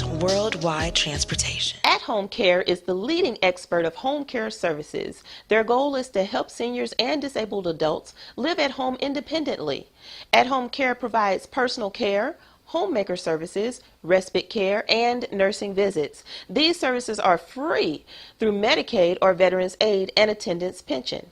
worldwide transportation. At Home Care is the leading expert of home care services. Their goal is to help seniors and disabled adults live at home independently. At Home Care provides personal care, homemaker services, respite care, and nursing visits. These services are free through Medicaid or Veterans Aid and Attendance Pension.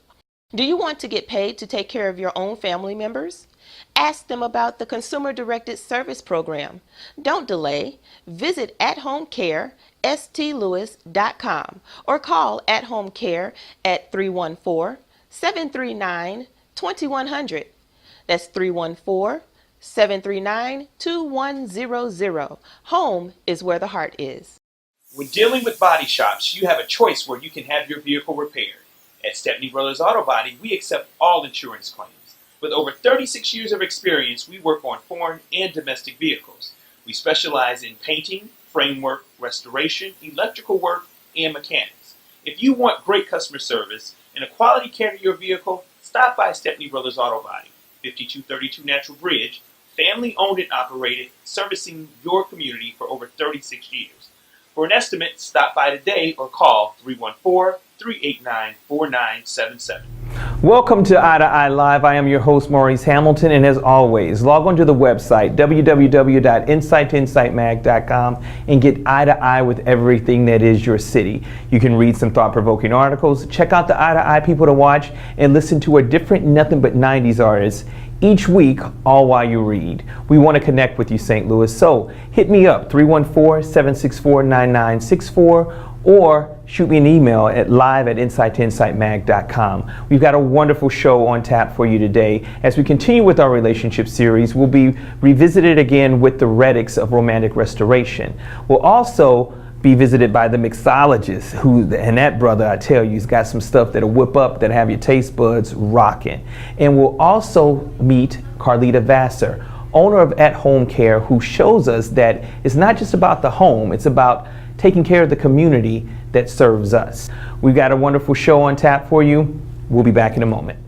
Do you want to get paid to take care of your own family members? Ask them about the Consumer Directed Service Program. Don't delay. Visit athomecare.stlewis.com or call At Home Care at 314-739-2100. That's 314-739-2100. Home is where the heart is. When dealing with body shops, you have a choice where you can have your vehicle repaired. At Stepney Brothers Auto Body, we accept all insurance claims. With over 36 years of experience, we work on foreign and domestic vehicles. We specialize in painting, framework, restoration, electrical work, and mechanics. If you want great customer service and a quality care to your vehicle, stop by Stepney Brothers Auto Body, 5232 Natural Bridge, family owned and operated, servicing your community for over 36 years. For an estimate, stop by today or call 314-389-4977. Welcome to i2i Live. I am your host, Maurice Hamilton, and as always, log on to the website, www.insightinsightmag.com, and get i2i with everything that is your city. You can read some thought-provoking articles, check out the i2i people to watch, and listen to a different nothing but 90s artists each week, all while you read. We want to connect with you, St. Louis, so hit me up, 314-764-9964, or shoot me an email at live@insightinsightmag.com. We've got a wonderful show on tap for you today. As we continue with our relationship series, we'll be revisited again with the Reddicks of romantic restoration. We'll also be visited by the mixologist, and that brother, I tell you, he's got some stuff that'll whip up, that have your taste buds rocking. And we'll also meet Carlita Vassar, owner of At Home Care, who shows us that it's not just about the home, it's about taking care of the community that serves us. We've got a wonderful show on tap for you. We'll be back in a moment.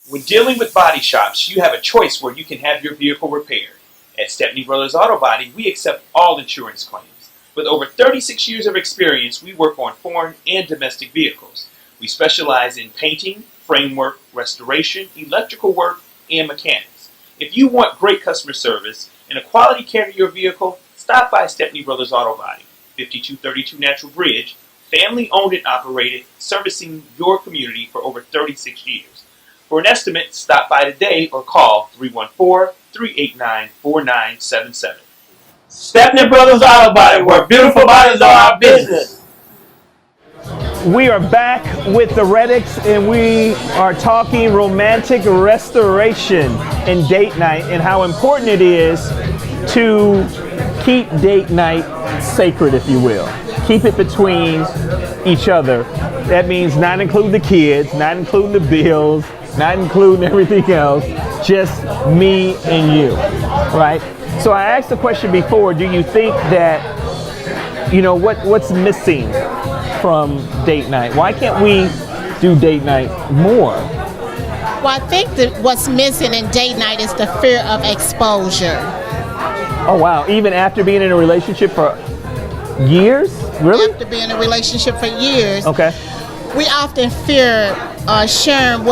When dealing with body shops, you have a choice where you can have your vehicle repaired. At Stepney Brothers Auto Body, we accept all insurance claims. With over 36 years of experience, we work on foreign and domestic vehicles. We specialize in painting, framework, restoration, electrical work, and mechanics. If you want great customer service and a quality care to your vehicle, stop by Stepney Brothers Auto Body, 5232 Natural Bridge, family owned and operated, servicing your community for over 36 years. For an estimate, stop by today or call 314-389-4977. Stepney Brothers Auto Body, where beautiful bodies are our business. We are back with the Reddicks, and we are talking romantic restoration and date night, and how important it is to keep date night sacred, if you will. Keep it between each other. That means not including the kids, not including the bills, not including everything else, just me and you, right? So I asked the question before, do you think that, what's missing from date night? Why can't we do date night more? Well, I think that what's missing in date night is the fear of exposure. Oh, wow. Even after being in a relationship for years? Really? After being in a relationship for years. Okay. We often fear sharing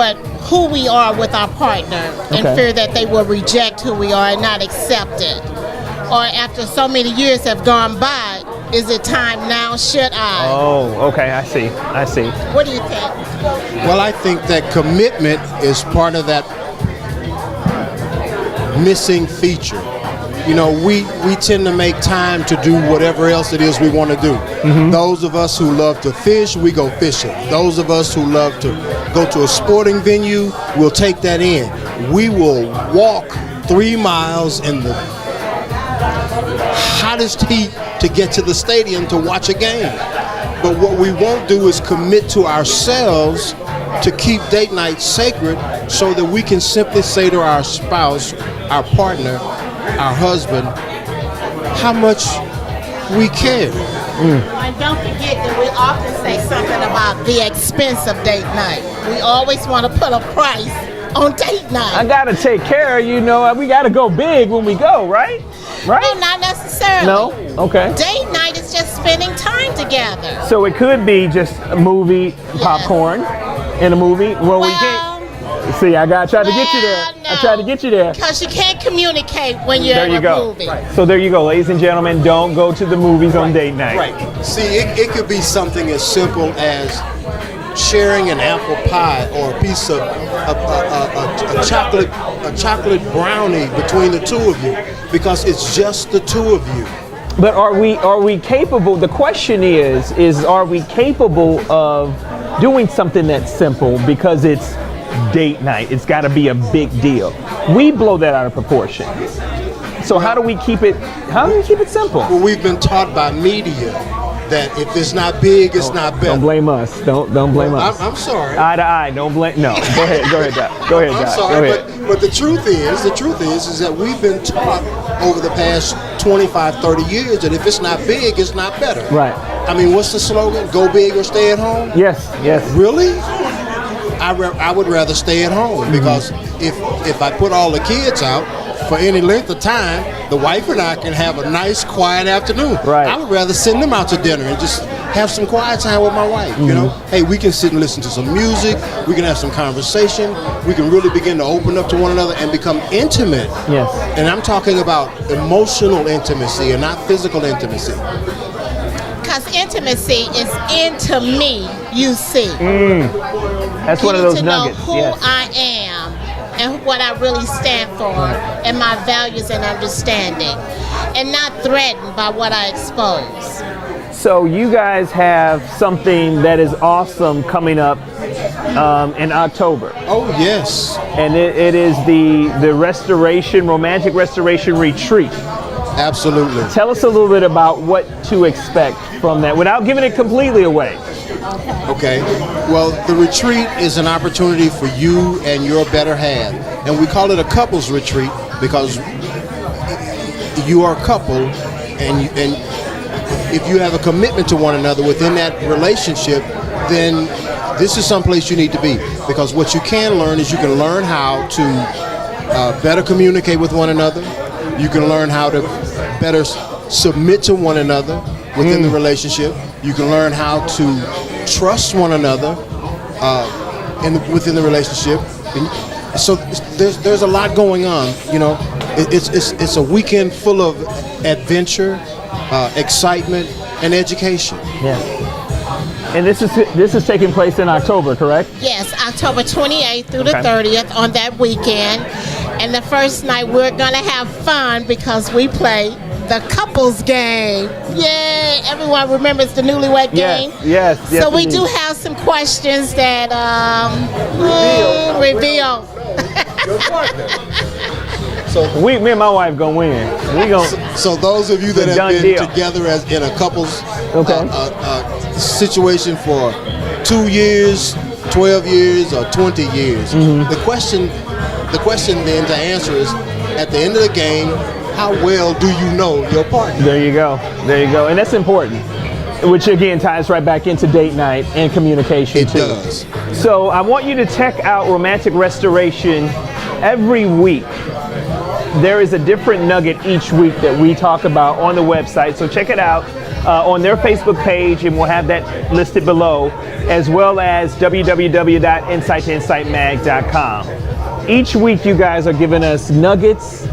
who we are with our partner, and fear that they will reject who we are and not accept it. Or after so many years have gone by, is it time now? Should I? Oh, okay. I see. What do you think? Well, I think that commitment is part of that missing feature. We tend to make time to do whatever else it is we want to do. Mm-hmm. Those of us who love to fish, we go fishing. Those of us who love to go to a sporting venue, we'll take that in. We will walk 3 miles in the hottest heat to get to the stadium to watch a game. But what we won't do is commit to ourselves to keep date night sacred, so that we can simply say to our spouse, our partner, our husband, how much we care. And don't forget that we often say something about the expense of date night. We always want to put a price on date night. I gotta take care of we gotta go big when we go, right? right? No, not necessarily. No? Okay. Date night is just spending time together. So it could be just a movie, popcorn, in a movie. Well, we can't. See, I tried to get you there. No. I tried to get you there. Because you can't communicate when you're There you in a go. movie. So there you go, ladies and gentlemen. Don't go to the movies on date night. Right. See, it could be something as simple as sharing an apple pie or a piece of a chocolate brownie between the two of you, because it's just the two of you. But are we capable? The question is are we capable of doing something that's simple because it's date night? It's got to be a big deal. We blow that out of proportion. So how do we keep it simple? Well, we've been taught by media that if it's not big, it's not better. Don't blame us. Don't blame us. I'm sorry. Eye to eye. Don't blame. No. Go ahead, Doc. Go ahead, I'm Doc. sorry, Go ahead. but the truth is that we've been taught over the past 25, 30 years that if it's not big, it's not better. Right. I mean, what's the slogan? Go big or stay at home? Yes. Really? I would rather stay at home, because if I put all the kids out for any length of time, the wife and I can have a nice, quiet afternoon. Right. I would rather send them out to dinner and just have some quiet time with my wife. You know, hey, we can sit and listen to some music. We can have some conversation. We can really begin to open up to one another and become intimate. Yes. And I'm talking about emotional intimacy and not physical intimacy. Because intimacy is into me, you see. That's one of those nuggets. To know who Yes. I am and what I really stand for and my values and understanding, and not threatened by what I expose. So you guys have something that is awesome coming up in October. Oh, yes. And it is the romantic restoration retreat. Absolutely. Tell us a little bit about what to expect from that without giving it completely away. Okay. Well, the retreat is an opportunity for you and your better half. And we call it a couples retreat because you are a couple, and if you have a commitment to one another within that relationship, then this is someplace you need to be. Because what you can learn is you can learn how to better communicate with one another. You can learn how to better submit to one another within the relationship. You can learn how to trust one another within the relationship. And so there's a lot going on. You know, it's a weekend full of adventure, excitement, and education. Yeah. And this is taking place in October, correct? Yes, October 28th through the 30th on that weekend. And the first night we're going to have fun because we play the couples game. Yay! Everyone remembers the newlywed game? Yes. So we do have some questions that reveal. So me and my wife gonna win. We gonna. So those of you that have Done been deal. together as in a couples situation for 2 years, 12 years, or 20 years, the question then to answer is, at the end of the game, how well do you know your partner? There you go, and that's important. Which again ties right back into date night and communication too. It does. So I want you to check out Romantic Restoration every week. There is a different nugget each week that we talk about on the website. So check it out on their Facebook page, and we'll have that listed below, as well as www.insight2insightmag.com. Each week you guys are giving us nuggets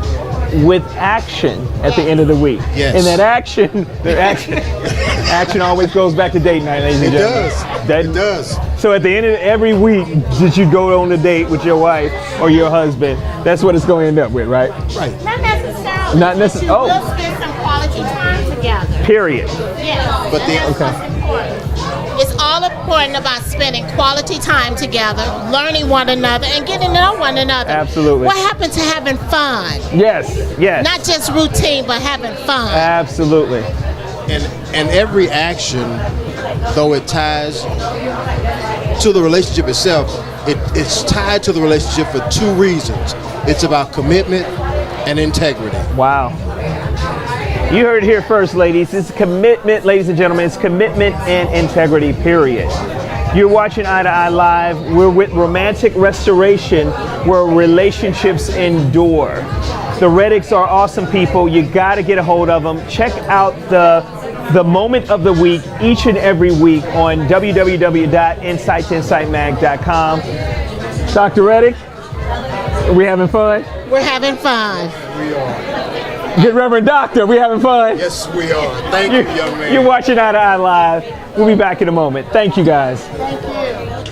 with action at the end of the week. Yes. And that action always goes back to date night, ladies and gentlemen. It does. So at the end of every week that you go on a date with your wife or your husband, that's what it's going to end up with, right? Right. Not necessarily. Not necessarily. Oh. We'll spend some quality time together. Period. Yes. But that's what's important. It's all important about spending quality time together, learning one another, and getting to know one another. Absolutely. What happened to having fun? Yes. Not just routine, but having fun. Absolutely. And every action, though it ties to the relationship itself, it's tied to the relationship for two reasons. It's about commitment and integrity. Wow. You heard it here first, ladies. It's commitment, ladies and gentlemen. It's commitment and integrity, period. You're watching Eye to Eye Live. We're with Romantic Restoration, where relationships endure. The Reddicks are awesome people. You got to get a hold of them. Check out the moment of the week each and every week on www.insight2insightmag.com. Dr. Reddick, are we having fun? We're having fun. We are. Good Reverend Doctor, we having fun? Yes, we are. Thank you, young man. You're watching i2i Live. We'll be back in a moment. Thank you, guys. Thank you.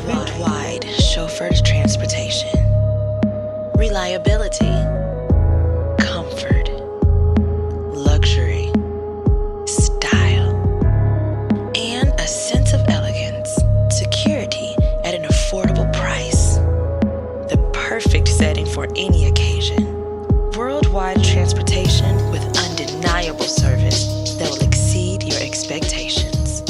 Worldwide chauffeured transportation. Reliability. Comfort. Luxury. Style. And a sense of elegance. Security at an affordable price. The perfect setting for any occasion. Worldwide transportation with undeniable service that will exceed your expectations.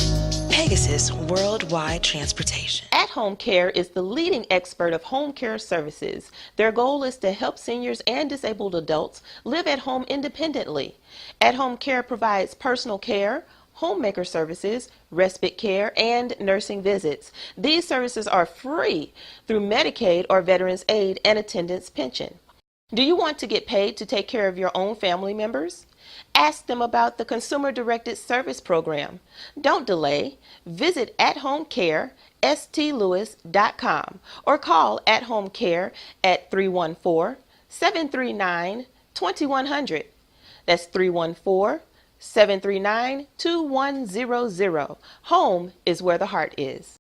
Pegasus Worldwide Transportation. At-Home Care is the leading expert of home care services. Their goal is to help seniors and disabled adults live at home independently. At-Home Care provides personal care, homemaker services, respite care, and nursing visits. These services are free through Medicaid or Veterans Aid and Attendance Pension. Do you want to get paid to take care of your own family members? Ask them about the Consumer-Directed Service Program. Don't delay. Visit athomecarestlouis.com or call At Home Care at 314-739-2100. That's 314-739-2100. Home is where the heart is.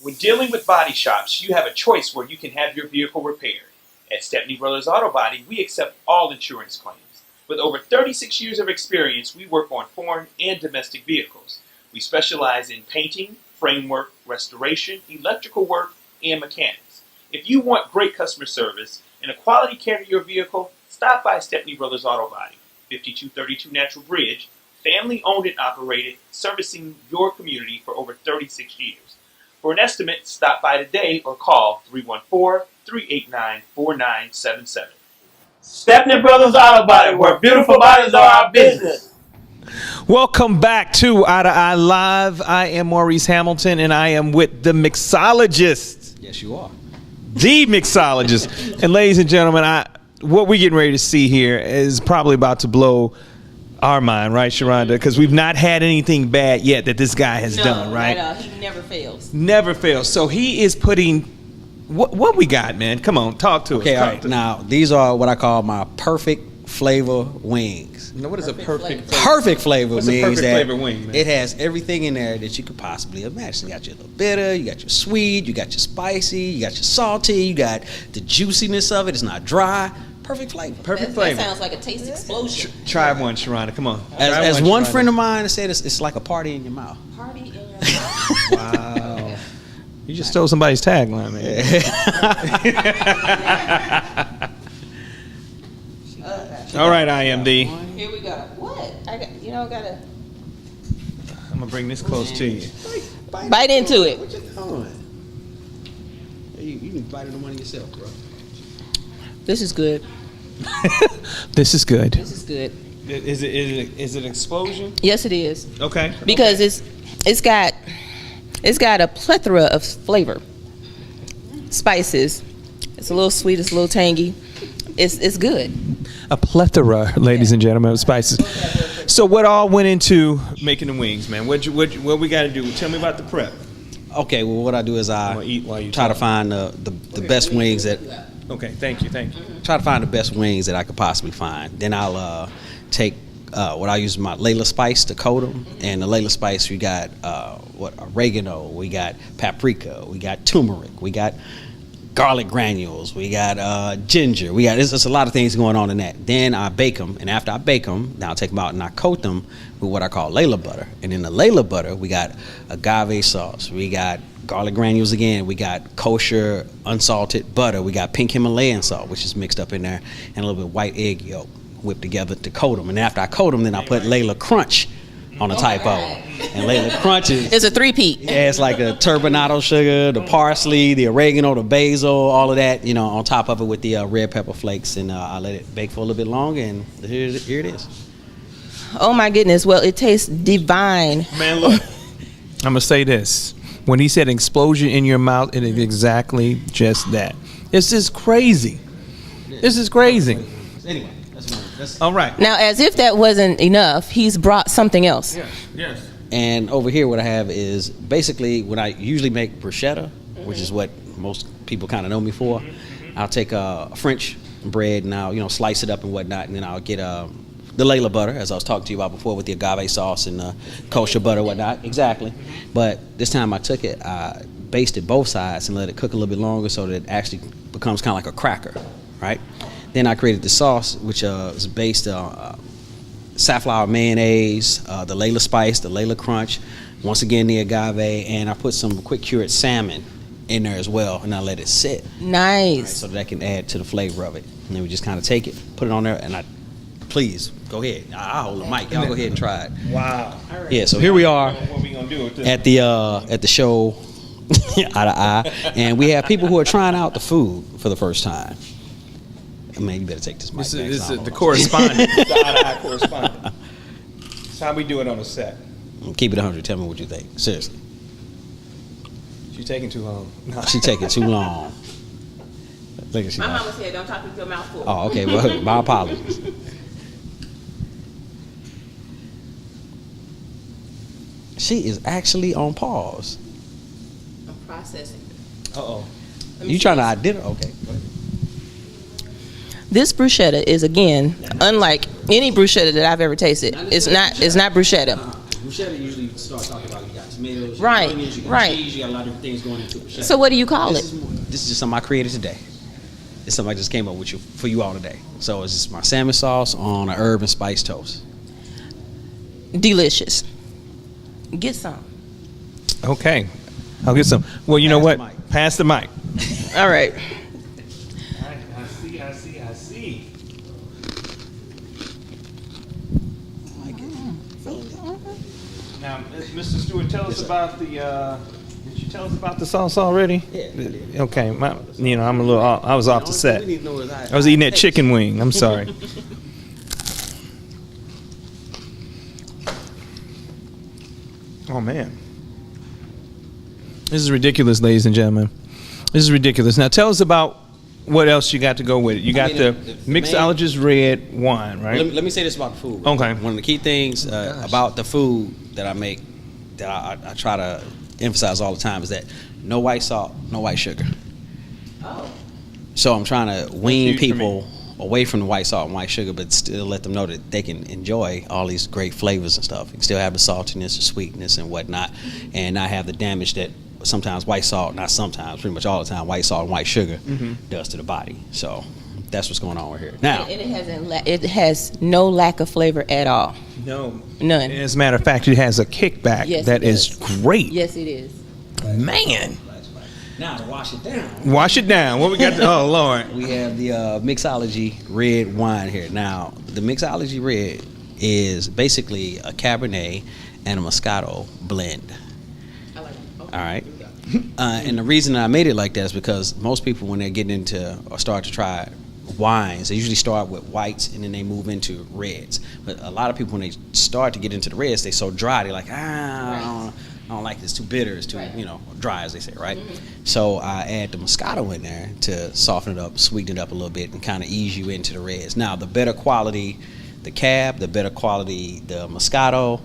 When dealing with body shops, you have a choice where you can have your vehicle repaired. At Stepney Brothers Auto Body, we accept all insurance claims. With over 36 years of experience, we work on foreign and domestic vehicles. We specialize in painting, framework, restoration, electrical work, and mechanics. If you want great customer service and a quality care to your vehicle, stop by Stepney Brothers Auto Body, 5232 Natural Bridge, family owned and operated, servicing your community for over 36 years. For an estimate, stop by today or call 314-389-4977. Stepney Brothers Auto Body, where beautiful bodies are our business. Welcome back to i2i Live. I am Maurice Hamilton, and I am with the mixologist. Yes, you are. The mixologist. And ladies and gentlemen, what we're getting ready to see here is probably about to blow our mind, right, Sharonda? Because we've not had anything bad yet that this guy has done, right? He never fails. Never fails. So he is putting... What we got, man? Come on, talk to us. Okay, all right. Now, these are what I call my perfect flavor wings. Now, what is a perfect flavor? Perfect flavor What's means a perfect that flavor wing, man? it has everything in there that you could possibly imagine. You got your little bitter, you got your sweet, you got your spicy, you got your salty, you got the juiciness of it. It's not dry. Perfect flavor. Perfect flavor. That sounds like a taste explosion. Try one, Sharonda. Come on. As one friend of mine said, it's like a party in your mouth. Party in your mouth. Wow. You just stole somebody's tagline, man. All right, IMD. Here we go. What? Gotta. I'm gonna bring this close to you. Bite into it. What you doing? You can bite into one yourself, bro. This is good. This is good. This is good. Is it an explosion? Yes, it is. Okay. Because it's got a plethora of flavor. Spices. It's a little sweet. It's a little tangy. It's good. A plethora, ladies and gentlemen, of spices. So what all went into making the wings, man? What we got to do? Tell me about the prep. Okay, well, what I do is I eat while you try to talk. find the best wings that. Okay, thank you. Try to find the best wings that I could possibly find. Then I'll take what I use my Layla spice to coat them. And the Layla spice, we got oregano, we got paprika, we got turmeric, we got garlic granules, we got ginger, there's just a lot of things going on in that. Then I bake them, and after I bake them, then I'll take them out and I coat them with what I call Layla butter. And in the Layla butter, we got agave sauce, we got garlic granules again, we got kosher unsalted butter, we got pink Himalayan salt, which is mixed up in there, and a little bit of white egg yolk whipped together to coat them. And after I coat them, then I put Layla Crunch on the type of them. And Layla Crunch is... It's a three-peat. Yeah, it's like the turbinado sugar, the parsley, the oregano, the basil, all of that, on top of it with the red pepper flakes. And I let it bake for a little bit longer, and here it is. Oh, my goodness. Well, it tastes divine. Man, look. I'm going to say this. When he said explosion in your mouth, it is exactly just that. It's just crazy. This is crazy. Anyway, that's one. All right. Now, as if that wasn't enough, he's brought something else. Yes. And over here, what I have is basically when I usually make bruschetta, which is what most people kind of know me for. I'll take a French bread and I'll slice it up and whatnot, and then I'll get the Layla butter, as I was talking to you about before, with the agave sauce and kosher butter and whatnot. Exactly. But this time I took it, I basted both sides and let it cook a little bit longer so that it actually becomes kind of like a cracker, right? Then I created the sauce, which is based on safflower mayonnaise, the Layla spice, the Layla crunch, once again the agave, and I put some quick cured salmon in there as well, and I let it sit. Nice. Right, so that can add to the flavor of it. And then we just kind of take it, put it on there, and please go ahead. I'll hold the mic. Y'all go ahead and try it. Wow. Yeah. So here we are What we gonna do with this? at the show, i2i, and we have people who are trying out the food for the first time. Man, you better take this mic. This back, is so I don't the know. correspondent, the i2i correspondent. That's how we do it on the set. Keep it 100. Tell me what you think. Seriously. She's taking too long. No. She taking too long. Look at she. My mama said, "Don't talk with your mouth full." Oh, okay. Well, my apologies. She is actually on pause. I'm processing. Uh-oh. You trying to identify? Okay. Go ahead. This bruschetta is, again, unlike any bruschetta that I've ever tasted. It's not bruschetta. Bruschetta usually start talking about you got tomatoes, Right, you got onions, you got right. cheese, you got a lot of different things going into bruschetta. So what do you call it? This is just something I created today. It's something I just came up with for you all today. So it's just my salmon sauce on an herb and spice toast. Delicious. Get some. Okay. I'll get some. Well, you know Pass what? the mic. Pass the mic. All right. I see. Now, Mr. Stewart, tell us about the. Did you tell us about the sauce already? Yeah. Okay, I'm a little. I was off the set. I was eating that chicken wing. I'm sorry. Oh man, this is ridiculous, ladies and gentlemen. This is ridiculous. Now, tell us about what else you got to go with it. You got the mixologist red wine, right? Let me say this about the food. Okay. One of the key things about the food that I make, that I try to emphasize all the time, is that no white salt, no white sugar. Oh. So I'm trying to wean huge for people away from the white salt and white sugar, but still let them know that they can enjoy all these great flavors and stuff. You can still have the saltiness, the sweetness, and whatnot, and not have the damage that sometimes white salt, not sometimes, pretty much all the time, white salt and white sugar does to the body. So that's what's going on over here. Now, And it has no lack of flavor at all. No. None. As a matter of fact, it has a kickback Yes, that it is does. great. Yes, it is. Man. now to wash it down. Wash it down. What we got? Oh, Lord. We have the Mixology red wine here. Now, the Mixology red is basically a Cabernet and a Moscato blend. I like it. Okay. All right. And the reason I made it like that is because most people, when they're getting into or start to try wines, they usually start with whites and then they move into reds. But a lot of people, when they start to get into the reds, they're so dry. They're like, I don't like this. Too bitter. It's too, dry, as they say, right? So I add the Moscato in there to soften it up, sweeten it up a little bit, and kind of ease you into the reds. Now, the better quality the Cab, the better quality the Moscato,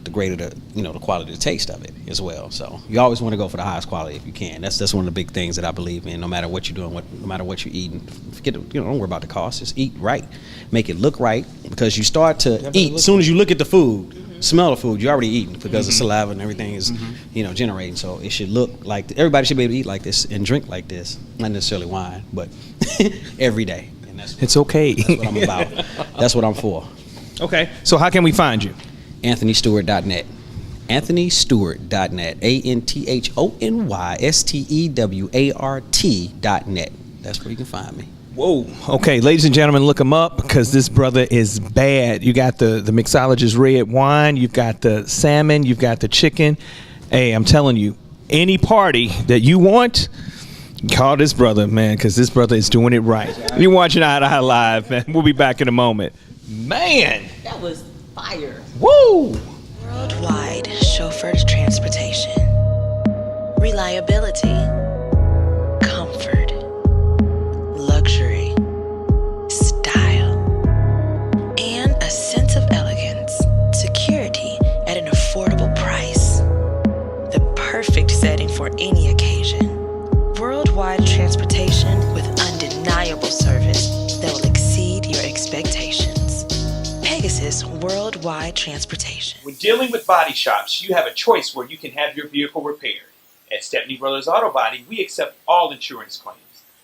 the greater the quality, the taste of it as well. So you always want to go for the highest quality if you can. That's one of the big things that I believe in. No matter what you're doing, no matter what you're eating, don't worry about the cost. Just eat right, make it look right, because you start to eat as soon as you look at the food, smell the food. You're already eating because the saliva and everything is generating. So it should look like everybody should be able to eat like this and drink like this. Not necessarily wine, but every day. And It's okay. That's what I'm about. That's what I'm for. Okay. So how can we find you? AnthonyStewart.net. AnthonyStewart.net. AnthonyStewart.net. That's where you can find me. Whoa. Okay, ladies and gentlemen, look him up, because this brother is bad. You got the mixologist red wine. You've got the salmon. You've got the chicken. Hey, I'm telling you, any party that you want, call this brother, man, because this brother is doing it right. You're watching i2i Live, man. We'll be back in a moment. Man. That was fire. Woo. Worldwide chauffeured transportation. Reliability. Comfort. Luxury. Style. any occasion. Worldwide transportation with undeniable service that will exceed your expectations. Pegasus Worldwide Transportation. When dealing with body shops, you have a choice where you can have your vehicle repaired. At Stepney Brothers Auto Body, we accept all insurance claims.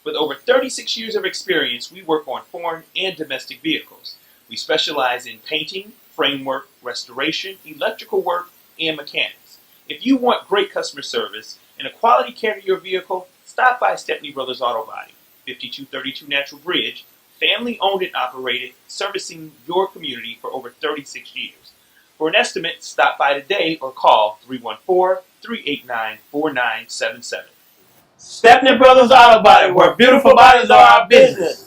With over 36 years of experience, we work on foreign and domestic vehicles. We specialize in painting, framework, restoration, electrical work, and mechanics. If you want great customer service and a quality care to your vehicle, stop by Stepney Brothers Auto Body, 5232 Natural Bridge, family owned and operated, servicing your community for over 36 years. For an estimate, stop by today or call 314-389-4977. Stepney Brothers Auto Body, where beautiful bodies are our business.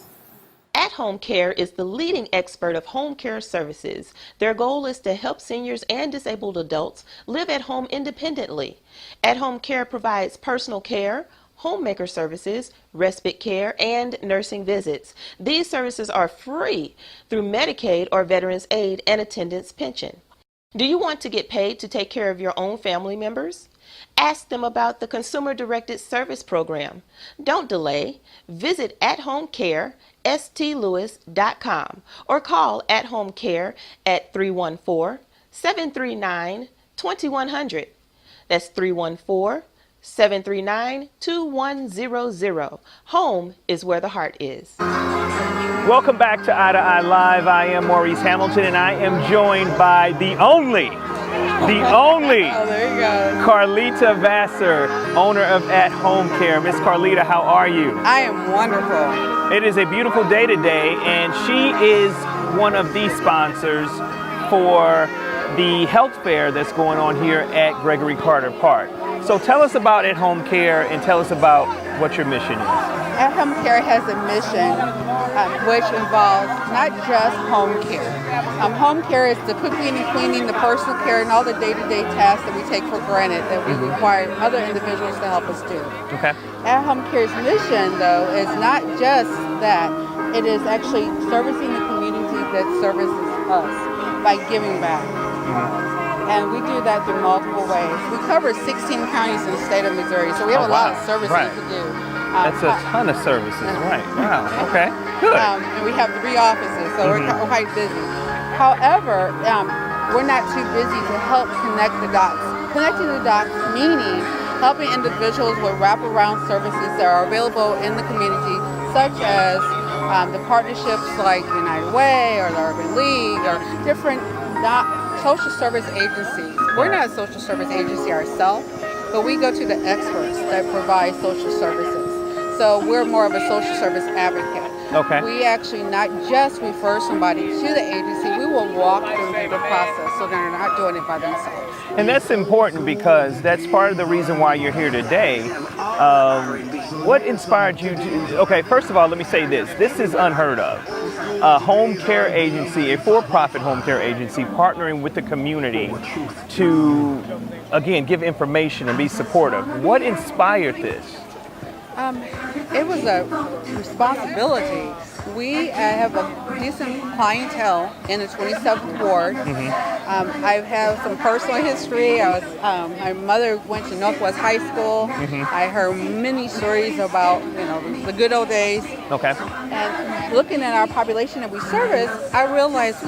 At Home Care is the leading expert of home care services. Their goal is to help seniors and disabled adults live at home independently. At Home Care provides personal care, homemaker services, respite care, and nursing visits. These services are free through Medicaid or Veterans Aid and Attendance Pension. Do you want to get paid to take care of your own family members? Ask them about the Consumer-Directed Service Program. Don't delay. Visit athomecarestlouis.com or call At Home Care at 314-739-2100. That's 314-739-2100. Home is where the heart is. Welcome back to i2i Live. I am Maurice Hamilton, and I am joined by the only oh, there you go. Carlita Vassar, owner of At Home Care. Miss Carlita, how are you? I am wonderful. It is a beautiful day today, and she is one of the sponsors for the health fair that's going on here at Gregory Carter Park. So tell us about At Home Care and tell us about what your mission is. At Home Care has a mission which involves not just home care. Home care is the cooking and cleaning, the personal care, and all the day-to-day tasks that we take for granted that we require other individuals to help us do. Okay. At Home Care's mission, though, is not just that. It is actually servicing the community that services us by giving back. And we do that through multiple ways. We cover 16 counties in the state of Missouri, so we have a lot of services to do. That's a ton of services, right? Wow, okay, good. And we have 3 offices, so we're quite busy. However, we're not too busy to help connect the dots. Connecting the dots meaning helping individuals with wraparound services that are available in the community, such as the partnerships like United Way or the Urban League or different social service agencies. We're not a social service agency ourselves, but we go to the experts that provide social services. So we're more of a social service advocate. Okay. We actually not just refer somebody to the agency, we will walk them through the process so they're not doing it by themselves. And that's important because that's part of the reason why you're here today. What inspired you to, okay, first of all, let me say this. This is unheard of. A home care agency, a for-profit home care agency, partnering with the community to, again, give information and be supportive. What inspired this? It was a responsibility. We have a decent clientele in the 27th Ward. I have some personal history. My mother went to Northwest High School. I heard many stories about the good old days. Okay. And looking at our population that we service, I realized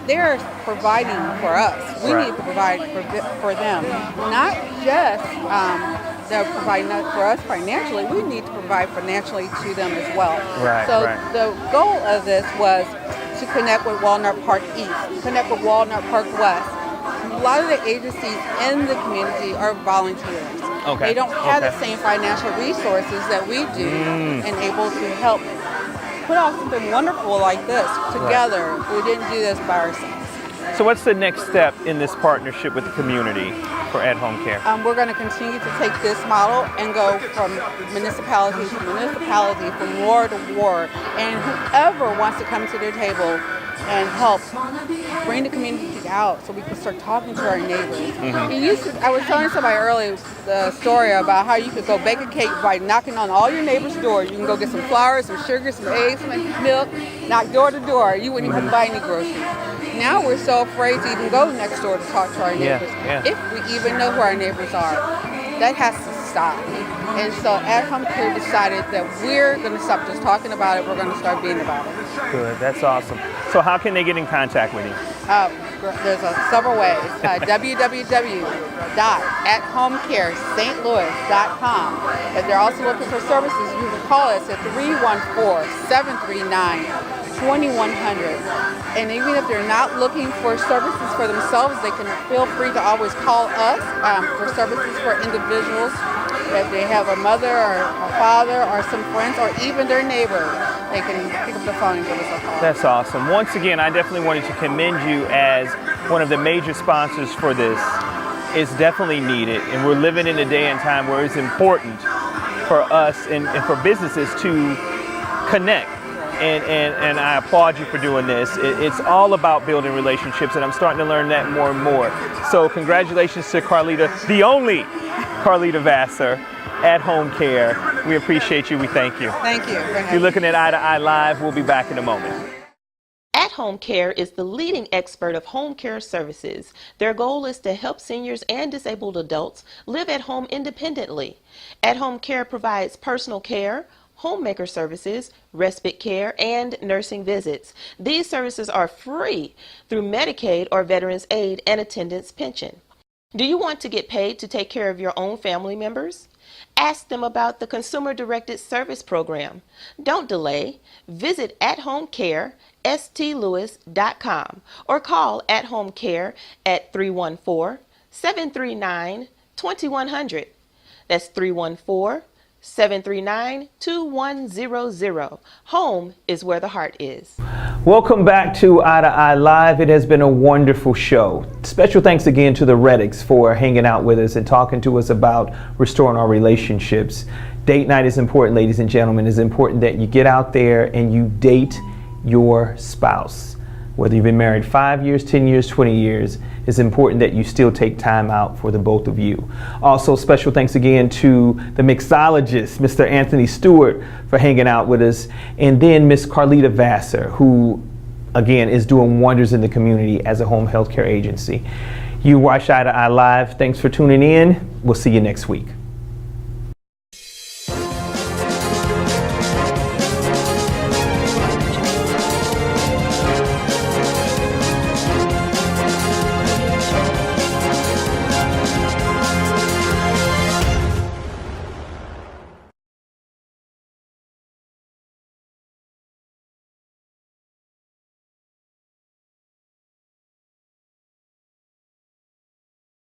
they're providing for us. We need to provide for them, not just. They're providing for us financially, we need to provide financially to them as well. The goal of this was to connect with Walnut Park East, connect with Walnut Park West. A lot of the agencies in the community are volunteers. They don't have the same financial resources that we do and able to help put off something wonderful like this together. We didn't do this by ourselves. So what's the next step in this partnership with the community for At Home Care? We're going to continue to take this model and go from municipality to municipality, from ward to ward, and whoever wants to come to their table and help bring the community out so we can start talking to our neighbors. I was telling somebody earlier the story about how you could go bake a cake by knocking on all your neighbors' doors. You can go get some flour, some sugar, some eggs, some milk, knock door to door. You wouldn't even buy any groceries. Now we're so afraid to even go next door to talk to our neighbors. If we even know who our neighbors are. That has to side. And so At Home Care decided that we're going to stop just talking about it, we're going to start being about it. Good, that's awesome. So how can they get in contact with you? There's several ways. www.athomecarestlouis.com. If they're also looking for services, you can call us at 314-739-2100. And even if they're not looking for services for themselves, they can feel free to always call us for services for individuals. If they have a mother or a father or some friends or even their neighbor, they can pick up the phone and give us a call. That's awesome. Once again, I definitely wanted to commend you as one of the major sponsors for this. It's definitely needed, and we're living in a day and time where it's important for us and for businesses to connect. And I applaud you for doing this. It's all about building relationships, and I'm starting to learn that more and more. So congratulations to Carlita, the only Carlita Vassar, At Home Care. We appreciate you. We thank you. Thank you. You're looking at i2i Live. We'll be back in a moment. At Home Care is the leading expert of home care services. Their goal is to help seniors and disabled adults live at home independently. At Home Care provides personal care, homemaker services, respite care, and nursing visits. These services are free through Medicaid or Veterans Aid and Attendance Pension. Do you want to get paid to take care of your own family members? Ask them about the Consumer Directed Service Program. Don't delay. Visit athomecarestllouis.com or call At Home Care at 314-739-2100. That's 314-739-2100. Home is where the heart is. Welcome back to i2i Live. It has been a wonderful show. Special thanks again to the Reddicks for hanging out with us and talking to us about restoring our relationships. Date night is important, ladies and gentlemen. It's important that you get out there and you date your spouse. Whether you've been married 5 years, 10 years, 20 years, it's important that you still take time out for the both of you. Also, special thanks again to the mixologist, Mr. Anthony Stewart, for hanging out with us. And then Miss Carlita Vassar, who, again, is doing wonders in the community as a home health care agency. You watch i2i Live. Thanks for tuning in. We'll see you next week.